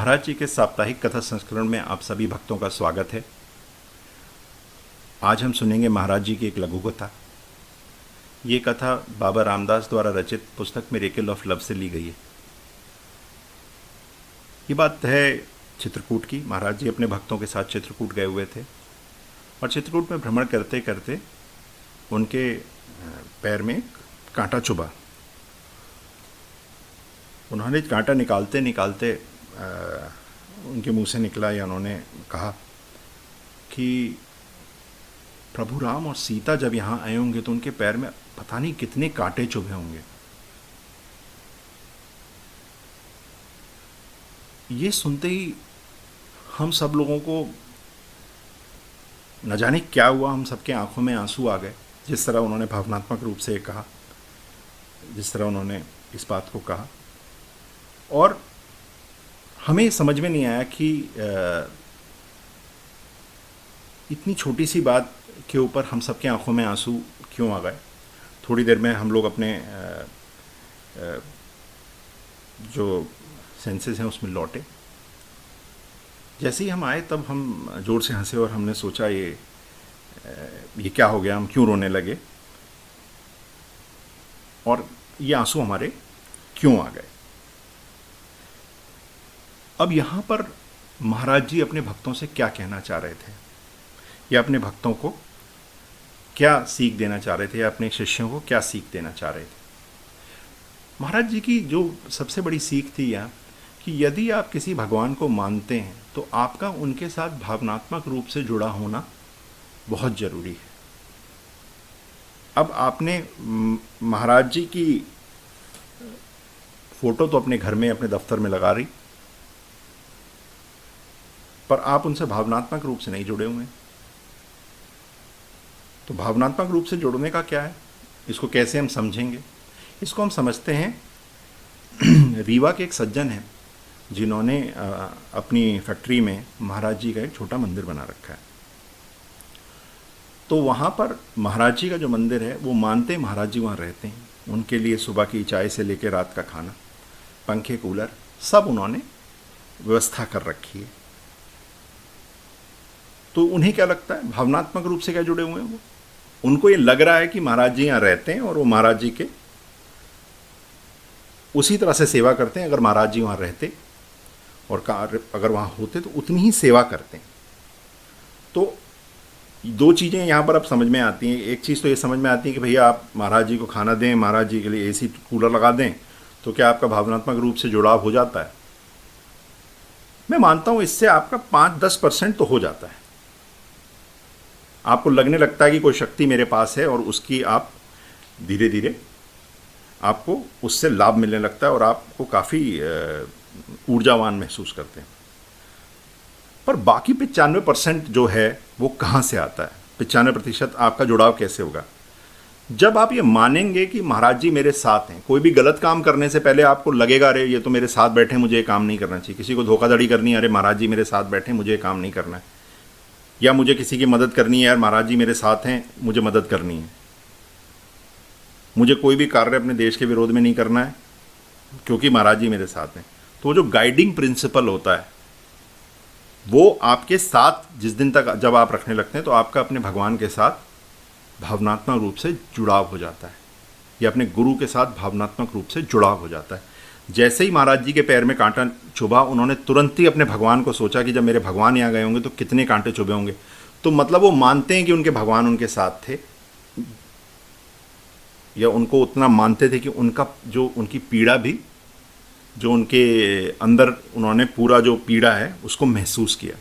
महाराज जी के साप्ताहिक कथा संस्करण में आप सभी भक्तों का स्वागत है। आज हम सुनेंगे महाराज जी की एक लघु कथा। ये कथा बाबा रामदास द्वारा रचित पुस्तक मिरेकल ऑफ लव से ली गई है। ये बात है चित्रकूट की। महाराज जी अपने भक्तों के साथ चित्रकूट गए हुए थे और चित्रकूट में भ्रमण करते करते उनके पैर में कांटा चुभा। उन्होंने कांटा निकालते निकालते उनके मुंह से निकला या उन्होंने कहा कि प्रभु राम और सीता जब यहाँ आए होंगे तो उनके पैर में पता नहीं कितने कांटे चुभे होंगे। ये सुनते ही हम सब लोगों को न जाने क्या हुआ, हम सबके आंखों में आंसू आ गए। जिस तरह उन्होंने भावनात्मक रूप से कहा, जिस तरह उन्होंने इस बात को कहा, और हमें समझ में नहीं आया कि इतनी छोटी सी बात के ऊपर हम सबके आंखों में आंसू क्यों आ गए। थोड़ी देर में हम लोग अपने जो सेंसेस हैं उसमें लौटे। जैसे ही हम आए तब हम जोर से हंसे और हमने सोचा ये क्या हो गया, हम क्यों रोने लगे और ये आंसू हमारे क्यों आ गए। अब यहाँ पर महाराज जी अपने भक्तों से क्या कहना चाह रहे थे, या अपने भक्तों को क्या सीख देना चाह रहे थे, या अपने शिष्यों को क्या सीख देना चाह रहे थे। महाराज जी की जो सबसे बड़ी सीख थी यह कि यदि आप किसी भगवान को मानते हैं तो आपका उनके साथ भावनात्मक रूप से जुड़ा होना बहुत ज़रूरी है। अब आपने महाराज जी की फ़ोटो तो अपने घर में अपने दफ्तर में लगा रही, पर आप उनसे भावनात्मक रूप से नहीं जुड़े हुए। तो भावनात्मक रूप से जुड़ने का क्या है, इसको कैसे हम समझेंगे। इसको हम समझते हैं रीवा के एक सज्जन हैं जिन्होंने अपनी फैक्ट्री में महाराज जी का एक छोटा मंदिर बना रखा है। तो वहाँ पर महाराज जी का जो मंदिर है वो मानते महाराज जी वहाँ रहते हैं। उनके लिए सुबह की चाय से लेकर रात का खाना, पंखे, कूलर सब उन्होंने व्यवस्था कर रखी है। तो उन्हें क्या लगता है, भावनात्मक रूप से क्या जुड़े हुए हैं वो। उनको ये लग रहा है कि महाराज जी यहाँ रहते हैं और वो महाराज जी के उसी तरह से सेवा करते हैं। अगर महाराज जी वहाँ रहते और कार्य अगर वहाँ होते तो उतनी ही सेवा करते हैं। तो दो चीज़ें यहाँ पर अब समझ में आती हैं। एक चीज़ तो ये समझ में आती है कि भैया आप महाराज जी को खाना दें, महाराज जी के लिए एसी कूलर लगा दें, तो क्या आपका भावनात्मक रूप से जुड़ाव हो जाता है। मैं मानता हूँ इससे आपका 5-10% तो हो जाता है। आपको लगने लगता है कि कोई शक्ति मेरे पास है और उसकी आप धीरे धीरे आपको उससे लाभ मिलने लगता है और आपको काफ़ी ऊर्जावान महसूस करते हैं। पर बाकी 95% जो है वो कहाँ से आता है। 95% आपका जुड़ाव कैसे होगा, जब आप ये मानेंगे कि महाराज जी मेरे साथ हैं। कोई भी गलत काम करने से पहले आपको लगेगा अरे ये तो मेरे साथ बैठे, मुझे ये काम नहीं करना चाहिए। किसी को धोखाधड़ी करनी है, अरे महाराज जी मेरे साथ बैठे, मुझे ये काम नहीं करना है। या मुझे किसी की मदद करनी है, यार महाराज जी मेरे साथ हैं, मुझे मदद करनी है। मुझे कोई भी कार्य अपने देश के विरोध में नहीं करना है क्योंकि महाराज जी मेरे साथ हैं। तो जो गाइडिंग प्रिंसिपल होता है वो आपके साथ जिस दिन तक जब आप रखने लगते हैं तो आपका अपने भगवान के साथ भावनात्मक रूप से जुड़ाव हो जाता है, या अपने गुरु के साथ भावनात्मक रूप से जुड़ाव हो जाता है। जैसे ही महाराज जी के पैर में कांटा चुभा, उन्होंने तुरंत ही अपने भगवान को सोचा कि जब मेरे भगवान यहाँ गए होंगे तो कितने कांटे चुभे होंगे। तो मतलब वो मानते हैं कि उनके भगवान उनके साथ थे, या उनको उतना मानते थे कि उनका जो उनकी पीड़ा भी, जो उनके अंदर उन्होंने पूरा जो पीड़ा है उसको महसूस किया।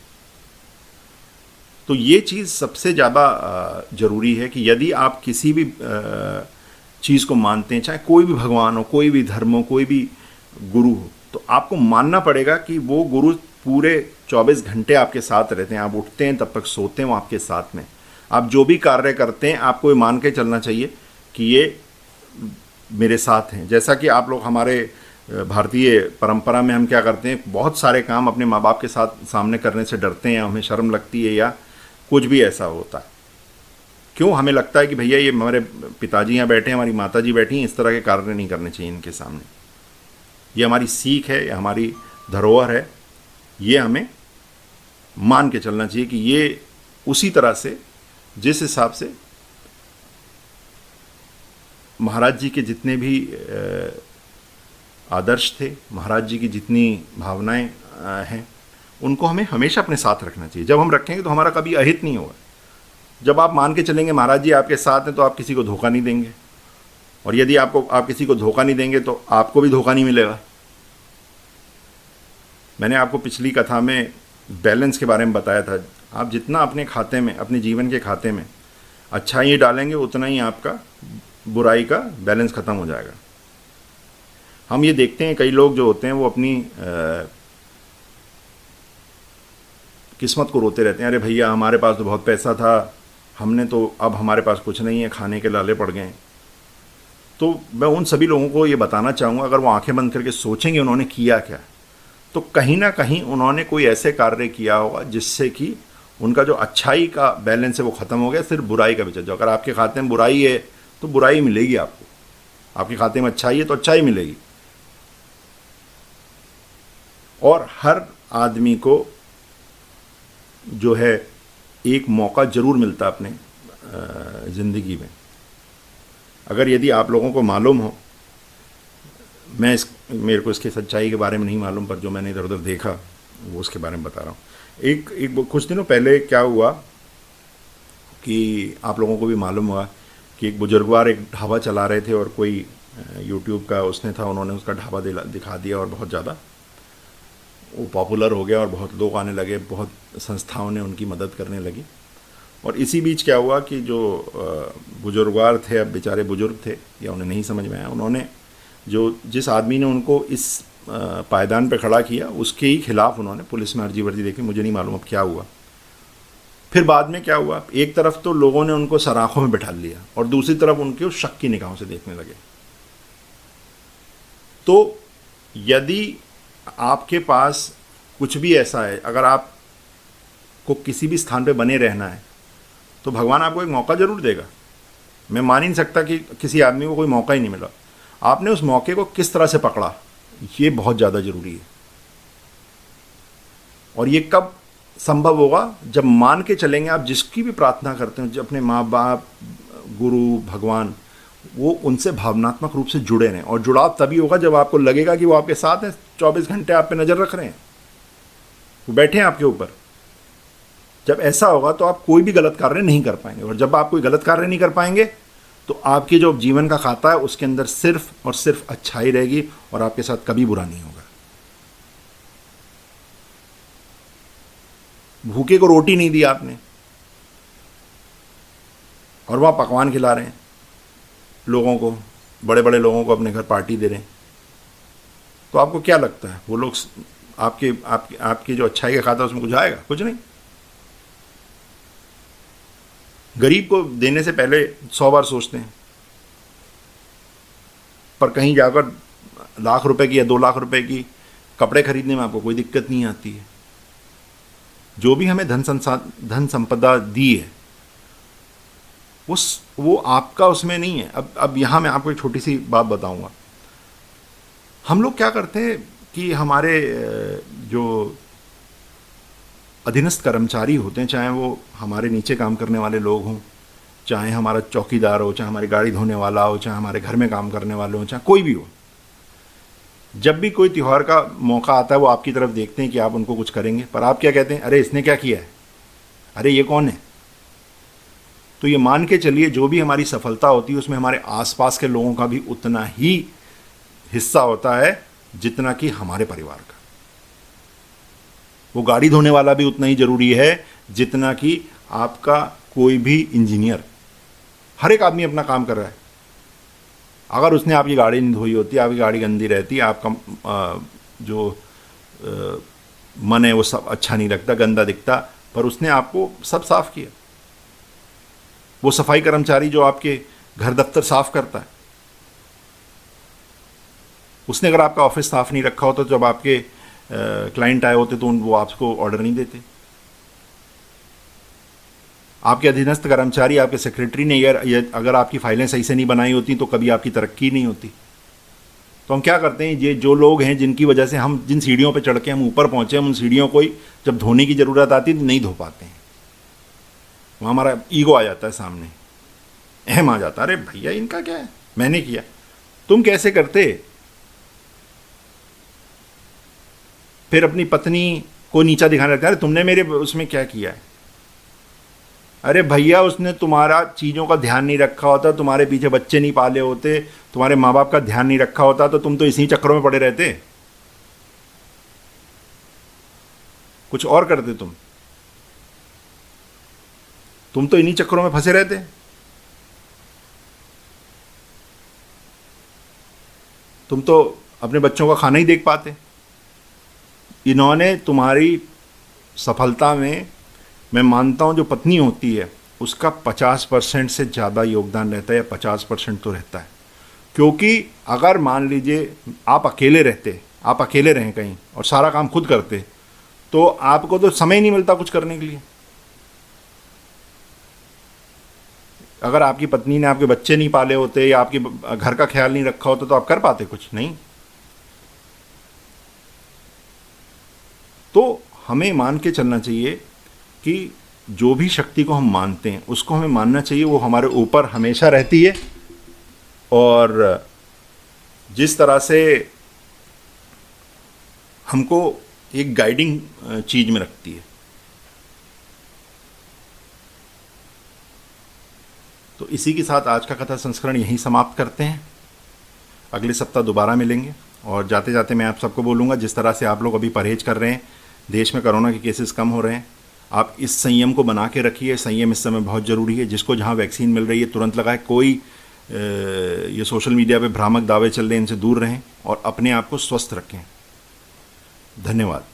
तो ये चीज़ सबसे ज़्यादा ज़रूरी है कि यदि आप किसी भी चीज़ को मानते हैं, चाहे कोई भी भगवान हो, कोई भी धर्म हो, कोई भी गुरु हो, तो आपको मानना पड़ेगा कि वो गुरु पूरे 24 घंटे आपके साथ रहते हैं। आप उठते हैं तब तक सोते हैं वो आपके साथ में। आप जो भी कार्य करते हैं आपको ये मान के चलना चाहिए कि ये मेरे साथ हैं। जैसा कि आप लोग हमारे भारतीय परंपरा में हम क्या करते हैं, बहुत सारे काम अपने माँ बाप के साथ सामने करने से डरते हैं, हमें शर्म लगती है या कुछ भी ऐसा होता है। क्यों हमें लगता है कि भैया ये हमारे पिताजी यहाँ बैठे हैं, हमारी माताजी बैठी हैं, इस तरह के कार्य नहीं करने चाहिए इनके सामने। ये हमारी सीख है, ये हमारी धरोहर है ये हमें मान के चलना चाहिए कि ये उसी तरह से जिस हिसाब से महाराज जी के जितने भी आदर्श थे, महाराज जी की जितनी भावनाएं हैं, उनको हमें हमेशा अपने साथ रखना चाहिए। जब हम रखेंगे तो हमारा कभी अहित नहीं होगा। जब आप मान के चलेंगे महाराज जी आपके साथ हैं तो आप किसी को धोखा नहीं देंगे, और यदि आप किसी को धोखा नहीं देंगे तो आपको भी धोखा नहीं मिलेगा। मैंने आपको पिछली कथा में बैलेंस के बारे में बताया था। आप जितना अपने खाते में, अपने जीवन के खाते में अच्छाई डालेंगे, उतना ही आपका बुराई का बैलेंस ख़त्म हो जाएगा। हम ये देखते हैं कई लोग जो होते हैं वो अपनी किस्मत को रोते रहते हैं। अरे भैया हमारे पास तो बहुत पैसा था, हमने तो, अब हमारे पास कुछ नहीं है, खाने के लाले पड़ गए। तो मैं उन सभी लोगों को ये बताना चाहूँगा, अगर वो आंखें बंद करके सोचेंगे उन्होंने किया क्या, तो कहीं ना कहीं उन्होंने कोई ऐसे कार्य किया होगा जिससे कि उनका जो अच्छाई का बैलेंस है वो ख़त्म हो गया, सिर्फ बुराई का बचा। जो अगर आपके खाते में बुराई है तो बुराई मिलेगी आपको, आपके खाते में अच्छाई है तो अच्छाई मिलेगी। और हर आदमी को जो है एक मौका ज़रूर मिलता अपने ज़िंदगी में। अगर यदि आप लोगों को मालूम हो, मेरे को इसके सच्चाई के बारे में नहीं मालूम, पर जो मैंने इधर उधर देखा वो उसके बारे में बता रहा हूँ। कुछ दिनों पहले क्या हुआ कि आप लोगों को भी मालूम हुआ कि एक बुजुर्गवार एक ढाबा चला रहे थे, और कोई यूट्यूब का उसने था, उन्होंने उसका ढाबा दिखा दिया और बहुत ज़्यादा वो पॉपुलर हो गया और बहुत लोग आने लगे, बहुत संस्थाओं ने उनकी मदद करने लगी। और इसी बीच क्या हुआ कि जो बुजुर्गवार थे, अब बेचारे बुजुर्ग थे या उन्हें नहीं समझ में आया, उन्होंने जिस आदमी ने उनको इस पायदान पे खड़ा किया उसके ही खिलाफ उन्होंने पुलिस में अर्जी वर्जी देखी। मुझे नहीं मालूम अब क्या हुआ। फिर बाद में क्या हुआ, एक तरफ तो लोगों ने उनको सराखों में बिठा लिया और दूसरी तरफ उनके शक की निगाहों से देखने लगे। तो यदि आपके पास कुछ भी ऐसा है, अगर आपको किसी भी स्थान पे बने रहना है तो भगवान आपको एक मौका ज़रूर देगा। मैं मान ही नहीं सकता कि किसी आदमी को कोई मौका ही नहीं मिला। आपने उस मौके को किस तरह से पकड़ा, ये बहुत ज़्यादा ज़रूरी है। और ये कब संभव होगा, जब मान के चलेंगे आप जिसकी भी प्रार्थना करते हो, जब अपने माँ बाप, गुरु, भगवान, वो उनसे भावनात्मक रूप से जुड़े रहें। और जुड़ाव तभी होगा जब आपको लगेगा कि वो आपके साथ हैं, 24 घंटे आप पे नज़र रख रहे हैं, वो बैठे हैं आपके ऊपर। जब ऐसा होगा तो आप कोई भी गलत कार्य नहीं कर पाएंगे। और जब आप कोई गलत कार्य नहीं कर पाएंगे तो आपके जो जीवन का खाता है उसके अंदर सिर्फ और सिर्फ अच्छाई रहेगी और आपके साथ कभी बुरा नहीं होगा। भूखे को रोटी नहीं दी आपने और वहाँ पकवान खिला रहे हैं लोगों को, बड़े बड़े लोगों को अपने घर पार्टी दे रहे हैं, तो आपको क्या लगता है वो लोग आपकी जो अच्छाई का खाता है उसमें कुछ आएगा? कुछ नहीं। गरीब को देने से पहले 100 बार सोचते हैं, पर कहीं जाकर लाख रुपए की या 2 लाख रुपए की कपड़े खरीदने में आपको कोई दिक्कत नहीं आती है। जो भी हमें धन संपदा दी है वो आपका उसमें नहीं है। अब यहाँ मैं आपको एक छोटी सी बात बताऊंगा। हम लोग क्या करते हैं कि हमारे जो अधीनस्थ कर्मचारी होते हैं, चाहे वो हमारे नीचे काम करने वाले लोग हों, चाहे हमारा चौकीदार हो, चाहे हमारी गाड़ी धोने वाला हो, चाहे हमारे घर में काम करने वाले हो, चाहे कोई भी हो, जब भी कोई त्यौहार का मौका आता है वो आपकी तरफ देखते हैं कि आप उनको कुछ करेंगे, पर आप क्या कहते हैं? अरे इसने क्या किया है, अरे ये कौन है? तो ये मान के चलिए जो भी हमारी सफलता होती है उसमें हमारे आसपास के लोगों का भी उतना ही हिस्सा होता है जितना कि हमारे परिवार का। वो गाड़ी धोने वाला भी उतना ही जरूरी है जितना कि आपका कोई भी इंजीनियर। हर एक आदमी अपना काम कर रहा है। अगर उसने आपकी गाड़ी नहीं धोई होती, आपकी गाड़ी गंदी रहती, आपका जो मन है वो सब अच्छा नहीं लगता, गंदा दिखता, पर उसने आपको सब साफ किया। वो सफाई कर्मचारी जो आपके घर दफ्तर साफ करता है, उसने अगर आपका ऑफिस साफ नहीं रखा होता तो जब आपके क्लाइंट आए होते तो वो आपको ऑर्डर नहीं देते। आपके अधीनस्थ कर्मचारी, आपके सेक्रेटरी ने अगर आपकी फाइलें सही से नहीं बनाई होती तो कभी आपकी तरक्की नहीं होती। तो हम क्या करते हैं, ये जो लोग हैं जिनकी वजह से हम जिन सीढ़ियों पे चढ़ के हम ऊपर पहुंचे, हम उन सीढ़ियों को ही जब धोने की ज़रूरत आती है तो नहीं धो पाते हैं। वहाँ हमारा ईगो आ जाता है सामने, अहम आ जाता है, अरे भैया इनका क्या है, मैंने किया, तुम कैसे करते। फिर अपनी पत्नी को नीचा दिखाने लगता है, अरे तुमने मेरे उसमें क्या किया है। अरे भैया उसने तुम्हारा चीज़ों का ध्यान नहीं रखा होता, तुम्हारे पीछे बच्चे नहीं पाले होते, तुम्हारे माँ बाप का ध्यान नहीं रखा होता, तो तुम तो इसी चक्करों में पड़े रहते, कुछ और करते तुम तो इन्हीं चक्करों में फंसे रहते। तुम तो अपने बच्चों का खाना ही देख पाते। इन्होंने तुम्हारी सफलता में, मैं मानता हूँ जो पत्नी होती है उसका 50% से ज़्यादा योगदान रहता है, या 50% तो रहता है। क्योंकि अगर मान लीजिए आप अकेले रहते, आप अकेले रहें कहीं और सारा काम खुद करते, तो आपको तो समय ही नहीं मिलता कुछ करने के लिए। अगर आपकी पत्नी ने आपके बच्चे नहीं पाले होते या आपके घर का ख्याल नहीं रखा होता तो आप कर पाते कुछ नहीं। तो हमें मान के चलना चाहिए कि जो भी शक्ति को हम मानते हैं उसको हमें मानना चाहिए, वो हमारे ऊपर हमेशा रहती है और जिस तरह से हमको एक गाइडिंग चीज में रखती है। तो इसी के साथ आज का कथा संस्करण यहीं समाप्त करते हैं। अगले सप्ताह दोबारा मिलेंगे। और जाते जाते मैं आप सबको बोलूँगा, जिस तरह से आप लोग अभी परहेज कर रहे हैं, देश में कोरोना के केसेस कम हो रहे हैं, आप इस संयम को बना के रखिए। संयम इस समय बहुत ज़रूरी है। जिसको जहाँ वैक्सीन मिल रही है तुरंत लगाए। कोई ये सोशल मीडिया पे भ्रामक दावे चल रहे हैं, इनसे दूर रहें और अपने आप को स्वस्थ रखें। धन्यवाद।